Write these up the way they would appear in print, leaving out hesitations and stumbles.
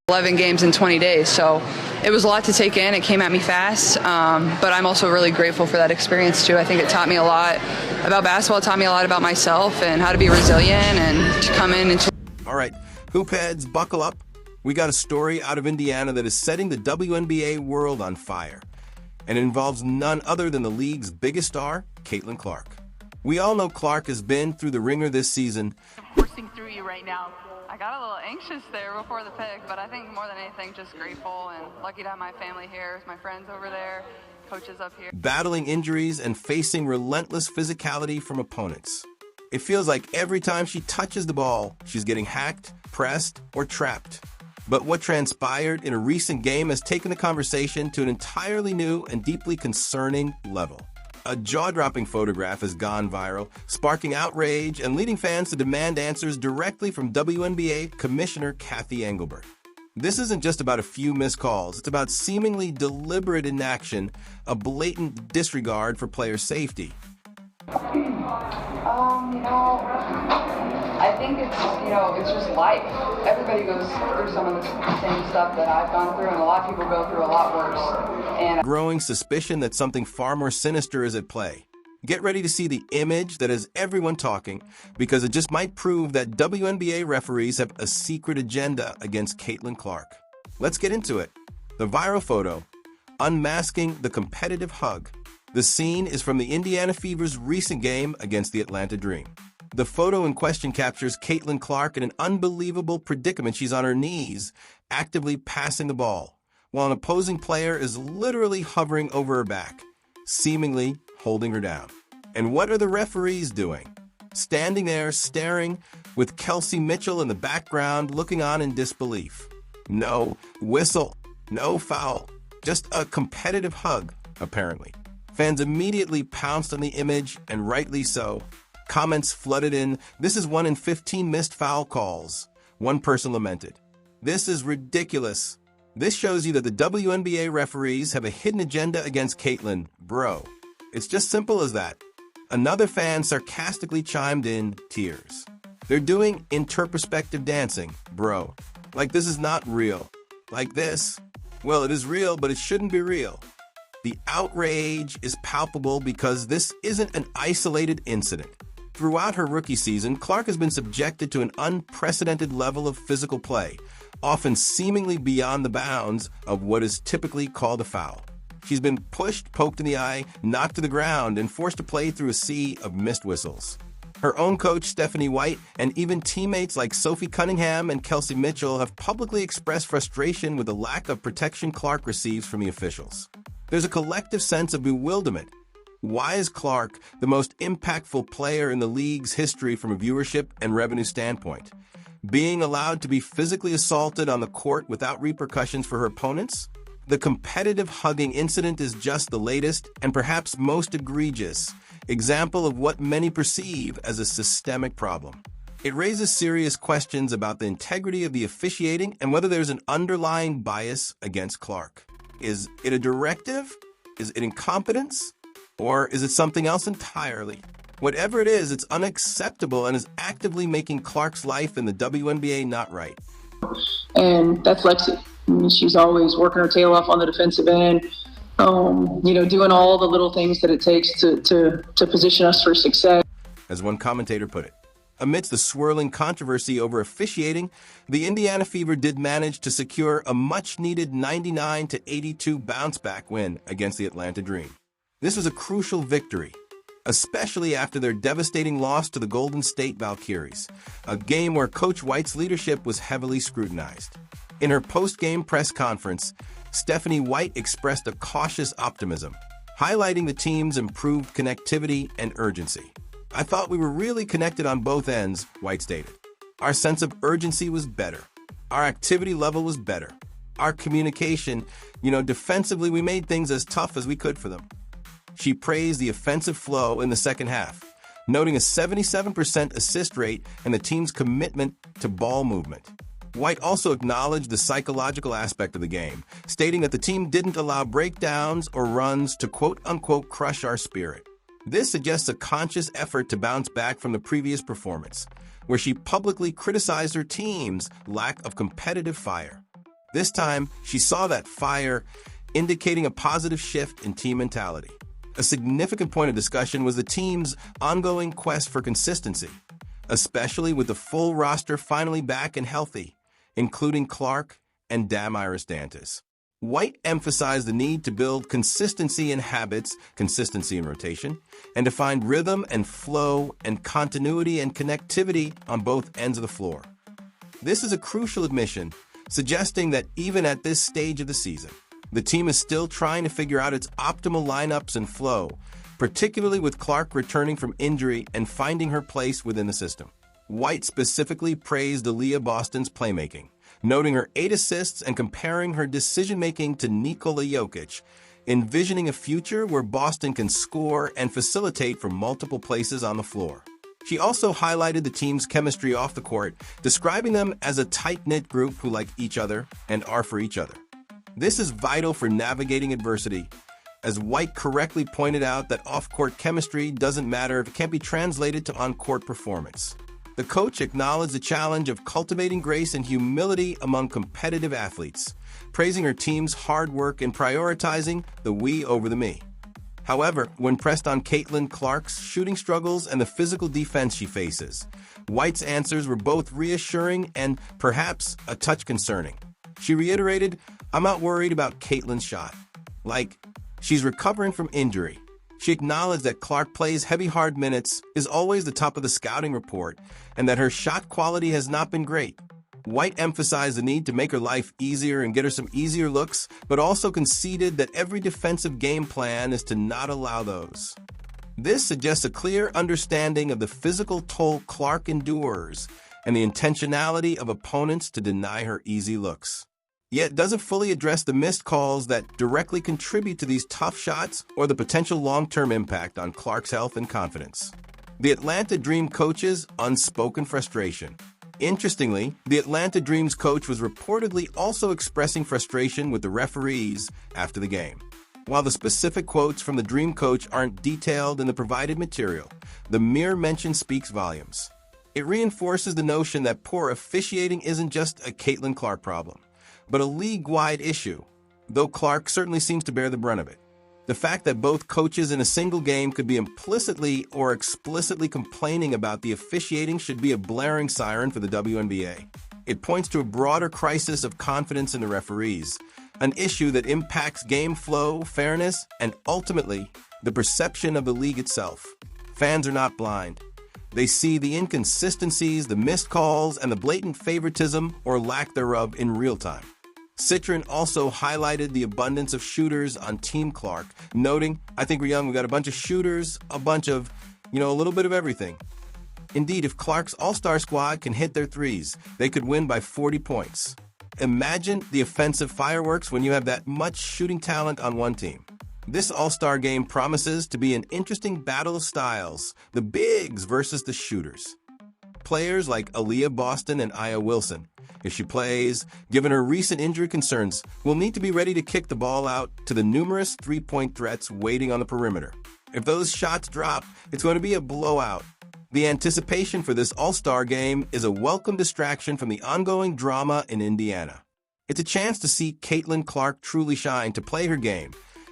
11 games in 20 days, so it was a lot to take in. It came at me fast, but I'm also really grateful for that experience too. I think it taught me a lot about basketball. It taught me a lot about myself and how to be resilient and to come in and All right, hoop heads, buckle up. We got a story out of Indiana that is setting the WNBA world on fire, and it involves none other than the league's biggest star, Caitlin Clark. We all know Clark has been through the ringer this season. coursing through you right now. I got a little anxious there before the pick, but I think more than anything, just grateful and lucky to have my family here, my friends over there, coaches up here. Battling injuries and facing relentless physicality from opponents. It feels like every time she touches the ball, she's getting hacked, pressed, or trapped. But what transpired in a recent game has taken the conversation to an entirely new and deeply concerning level. A jaw-dropping photograph has gone viral, sparking outrage and leading fans to demand answers directly from WNBA Commissioner Kathy Engelbert. This isn't just about a few missed calls. It's about seemingly deliberate inaction, a blatant disregard for player safety. I think it's just life. Everybody goes through some of the same stuff that I've gone through, and a lot of people go through a lot worse. And growing suspicion that something far more sinister is at play. Get ready to see the image that has everyone talking, because it just might prove that WNBA referees have a secret agenda against Caitlin Clark. Let's get into it. The viral photo, unmasking the competitive hug. The scene is from the Indiana Fever's recent game against the Atlanta Dream. The photo in question captures Caitlin Clark in an unbelievable predicament. She's on her knees, actively passing the ball, while an opposing player is literally hovering over her back, seemingly holding her down. And what are the referees doing? Standing there, staring, with Kelsey Mitchell in the background, looking on in disbelief. No whistle, no foul, just a competitive hug, apparently. Fans immediately pounced on the image, and rightly so. Comments flooded in. This is 1 in 15 missed foul calls. One person lamented. This is ridiculous. This shows you that the WNBA referees have a hidden agenda against Caitlin, bro. It's just simple as that. Another fan sarcastically chimed in, tears. They're doing interperspective dancing, bro. Like this is not real. Like this. Well, it is real, but it shouldn't be real. The outrage is palpable because this isn't an isolated incident. Throughout her rookie season, Clark has been subjected to an unprecedented level of physical play, often seemingly beyond the bounds of what is typically called a foul. She's been pushed, poked in the eye, knocked to the ground, and forced to play through a sea of missed whistles. Her own coach, Stephanie White, and even teammates like Sophie Cunningham and Kelsey Mitchell have publicly expressed frustration with the lack of protection Clark receives from the officials. There's a collective sense of bewilderment. Why is Clark the most impactful player in the league's history from a viewership and revenue standpoint, being allowed to be physically assaulted on the court without repercussions for her opponents? The competitive hugging incident is just the latest and perhaps most egregious example of what many perceive as a systemic problem. It raises serious questions about the integrity of the officiating and whether there's an underlying bias against Clark. Is it a directive? Is it incompetence? Or is it something else entirely? Whatever it is, it's unacceptable and is actively making Clark's life in the WNBA not right. And that's Lexi. I mean, she's always working her tail off on the defensive end, doing all the little things that it takes to position us for success. As one commentator put it, amidst the swirling controversy over officiating, the Indiana Fever did manage to secure a much-needed 99-82 bounce-back win against the Atlanta Dream. This was a crucial victory, especially after their devastating loss to the Golden State Valkyries, a game where Coach White's leadership was heavily scrutinized. In her post-game press conference, Stephanie White expressed a cautious optimism, highlighting the team's improved connectivity and urgency. I thought we were really connected on both ends, White stated. Our sense of urgency was better. Our activity level was better. Our communication, defensively, we made things as tough as we could for them. She praised the offensive flow in the second half, noting a 77% assist rate and the team's commitment to ball movement. White also acknowledged the psychological aspect of the game, stating that the team didn't allow breakdowns or runs to quote-unquote crush our spirit. This suggests a conscious effort to bounce back from the previous performance, where she publicly criticized her team's lack of competitive fire. This time, she saw that fire, indicating a positive shift in team mentality. A significant point of discussion was the team's ongoing quest for consistency, especially with the full roster finally back and healthy, including Clark and Damiris Dantas. White emphasized the need to build consistency in habits, consistency in rotation, and to find rhythm and flow and continuity and connectivity on both ends of the floor. This is a crucial admission, suggesting that even at this stage of the season, the team is still trying to figure out its optimal lineups and flow, particularly with Clark returning from injury and finding her place within the system. White specifically praised Aaliyah Boston's playmaking, noting her 8 assists and comparing her decision-making to Nikola Jokic, envisioning a future where Boston can score and facilitate from multiple places on the floor. She also highlighted the team's chemistry off the court, describing them as a tight-knit group who like each other and are for each other. This is vital for navigating adversity, as White correctly pointed out that off-court chemistry doesn't matter if it can't be translated to on-court performance. The coach acknowledged the challenge of cultivating grace and humility among competitive athletes, praising her team's hard work and prioritizing the we over the me. However, when pressed on Caitlin Clark's shooting struggles and the physical defense she faces, White's answers were both reassuring and, perhaps, a touch concerning. She reiterated, "I'm not worried about Caitlin's shot. She's recovering from injury." She acknowledged that Clark plays heavy hard minutes, is always the top of the scouting report, and that her shot quality has not been great. White emphasized the need to make her life easier and get her some easier looks, but also conceded that every defensive game plan is to not allow those. This suggests a clear understanding of the physical toll Clark endures and the intentionality of opponents to deny her easy looks. Yet doesn't fully address the missed calls that directly contribute to these tough shots or the potential long-term impact on Clark's health and confidence. The Atlanta Dream coach's unspoken frustration. Interestingly, the Atlanta Dream's coach was reportedly also expressing frustration with the referees after the game. While the specific quotes from the Dream coach aren't detailed in the provided material, the mere mention speaks volumes. It reinforces the notion that poor officiating isn't just a Caitlin Clark problem, but a league-wide issue, though Clark certainly seems to bear the brunt of it. The fact that both coaches in a single game could be implicitly or explicitly complaining about the officiating should be a blaring siren for the WNBA. It points to a broader crisis of confidence in the referees, an issue that impacts game flow, fairness, and ultimately, the perception of the league itself. Fans are not blind. They see the inconsistencies, the missed calls, and the blatant favoritism or lack thereof in real time. Citron also highlighted the abundance of shooters on Team Clark, noting, "I think we're young, we've got a bunch of shooters, a bunch of, a little bit of everything." Indeed, if Clark's all-star squad can hit their threes, they could win by 40 points. Imagine the offensive fireworks when you have that much shooting talent on one team. This all-star game promises to be an interesting battle of styles, the bigs versus the shooters. Players like Aaliyah Boston and Aya Wilson, if she plays, given her recent injury concerns, will need to be ready to kick the ball out to the numerous three-point threats waiting on the perimeter. If those shots drop, it's going to be a blowout. The anticipation for this all-star game is a welcome distraction from the ongoing drama in Indiana. It's a chance to see Caitlin Clark truly shine, to play her game,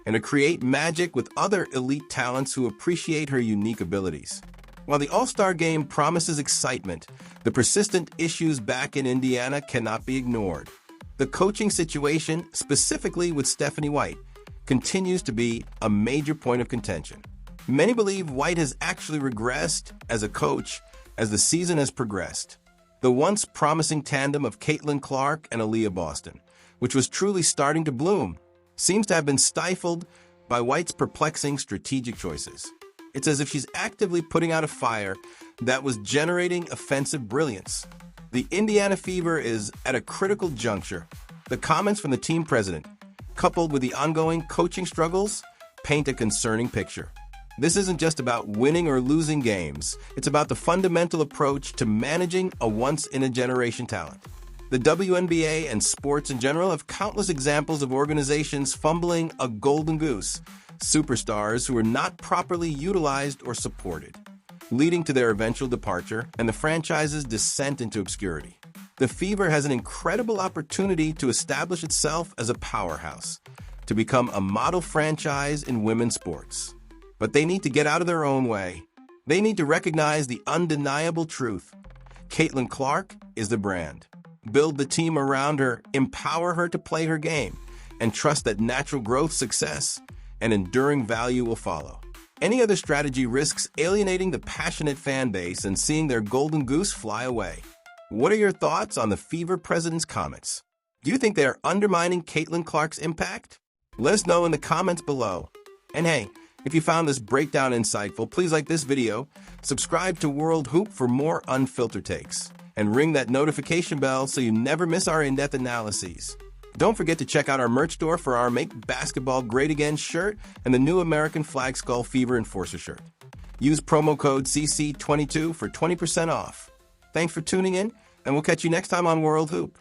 and to create magic with other elite talents who appreciate her unique abilities. While the All-Star Game promises excitement, the persistent issues back in Indiana cannot be ignored. The coaching situation, specifically with Stephanie White, continues to be a major point of contention. Many believe White has actually regressed as a coach as the season has progressed. The once promising tandem of Caitlin Clark and Aaliyah Boston, which was truly starting to bloom, seems to have been stifled by White's perplexing strategic choices. It's as if she's actively putting out a fire that was generating offensive brilliance. The Indiana fever is at a critical juncture. The comments from the team president, coupled with the ongoing coaching struggles, paint a concerning picture. This isn't just about winning or losing games. It's about the fundamental approach to managing a once-in-a-generation talent. The WNBA and sports in general have countless examples of organizations fumbling a golden goose, superstars who are not properly utilized or supported, leading to their eventual departure and the franchise's descent into obscurity. the Fever has an incredible opportunity to establish itself as a powerhouse, to become a model franchise in women's sports. But they need to get out of their own way. They need to recognize the undeniable truth. Caitlin Clark is the brand. Build the team around her, empower her to play her game, and trust that natural growth, success, and enduring value will follow. Any other strategy risks alienating the passionate fan base and seeing their golden goose fly away. What are your thoughts on the Fever president's comments? Do you think they are undermining Caitlin Clark's impact? Let us know in the comments below. And hey, if you found this breakdown insightful, please like this video, subscribe to World Hoop for more unfiltered takes, and ring that notification bell so you never miss our in-depth analyses. Don't forget to check out our merch store for our Make Basketball Great Again shirt and the new American Flag Skull Fever Enforcer shirt. Use promo code CC22 for 20% off. Thanks for tuning in, and we'll catch you next time on World Hoop.